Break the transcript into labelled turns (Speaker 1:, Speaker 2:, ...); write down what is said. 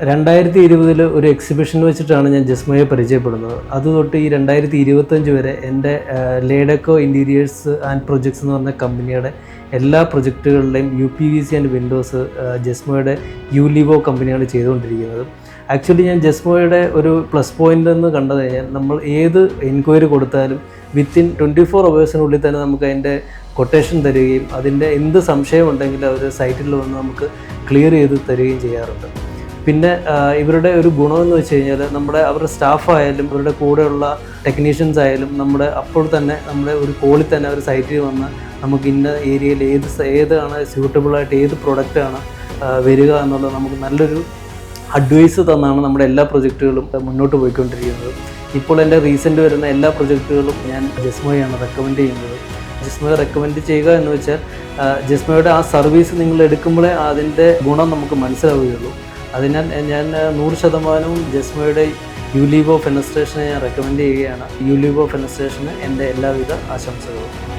Speaker 1: 2020 ഒരു എക്സിബിഷൻ വെച്ചിട്ടാണ് ഞാൻ ജസ്മോയെ പരിചയപ്പെടുന്നത്. അത് തൊട്ട് ഈ 2025 വരെ എൻ്റെ ലേഡക്കോ ഇൻറ്റീരിയേഴ്സ് ആൻഡ് പ്രൊജക്ട്സ് എന്ന് പറഞ്ഞ കമ്പനിയുടെ എല്ലാ പ്രൊജക്റ്റുകളുടെയും UPVC ആൻഡ് വിൻഡോസ് ജസ്മോയുടെ യുലിവോ കമ്പനിയാണ് ചെയ്തുകൊണ്ടിരിക്കുന്നത്. ആക്ച്വലി ഞാൻ ജസ്മോയുടെ ഒരു പ്ലസ് പോയിൻ്റ് എന്ന് കണ്ടത് കഴിഞ്ഞാൽ നമ്മൾ ഏത് എൻക്വയറി കൊടുത്താലും വിത്തിൻ 24 അവേഴ്സിനുള്ളിൽ തന്നെ നമുക്ക് അതിൻ്റെ കൊട്ടേഷൻ തരികയും അതിൻ്റെ എന്ത് സംശയമുണ്ടെങ്കിലും അവർ സൈറ്റിൽ വന്ന് നമുക്ക് ക്ലിയർ ചെയ്ത് തരികയും ചെയ്യാറുണ്ട്. പിന്നെ ഇവരുടെ ഒരു ഗുണമെന്ന് വെച്ച് കഴിഞ്ഞാൽ അവരുടെ സ്റ്റാഫായാലും അവരുടെ കൂടെയുള്ള ടെക്നീഷ്യൻസ് ആയാലും അപ്പോൾ തന്നെ നമ്മുടെ ഒരു കോളിൽ തന്നെ അവർ സൈറ്റിൽ വന്ന് നമുക്ക് ഇന്ന ഏരിയയിൽ ഏതാണ് സ്യൂട്ടബിളായിട്ട് ഏത് പ്രൊഡക്റ്റാണ് വരിക എന്നുള്ളത് നമുക്ക് നല്ലൊരു അഡ്വൈസ് തന്നാണ് നമ്മുടെ എല്ലാ പ്രൊജക്റ്റുകളും മുന്നോട്ട് പോയിക്കൊണ്ടിരിക്കുന്നത്. ഇപ്പോൾ എൻ്റെ റീസെൻ്റ് വരുന്ന എല്ലാ പ്രൊജക്റ്റുകളും ഞാൻ ജസ്മോയാണ് റെക്കമെൻഡ് ചെയ്യുന്നത്. ജസ്മോയെ റെക്കമെൻഡ് ചെയ്യുക എന്ന് വെച്ചാൽ ജസ്മോയുടെ ആ സർവീസ് നിങ്ങൾ എടുക്കുമ്പോഴേ അതിൻ്റെ ഗുണം നമുക്ക് മനസ്സിലാവുകയുള്ളൂ. അതിനാൽ ഞാൻ 100% ജസ്മോയുടെ യുലിവോ ഫെനസ്ട്രേഷനെ ഞാൻ റെക്കമെൻഡ് ചെയ്യുകയാണ്. യുലിവോ ഫെനസ്ട്രേഷന് എൻ്റെ എല്ലാവിധ ആശംസകളും.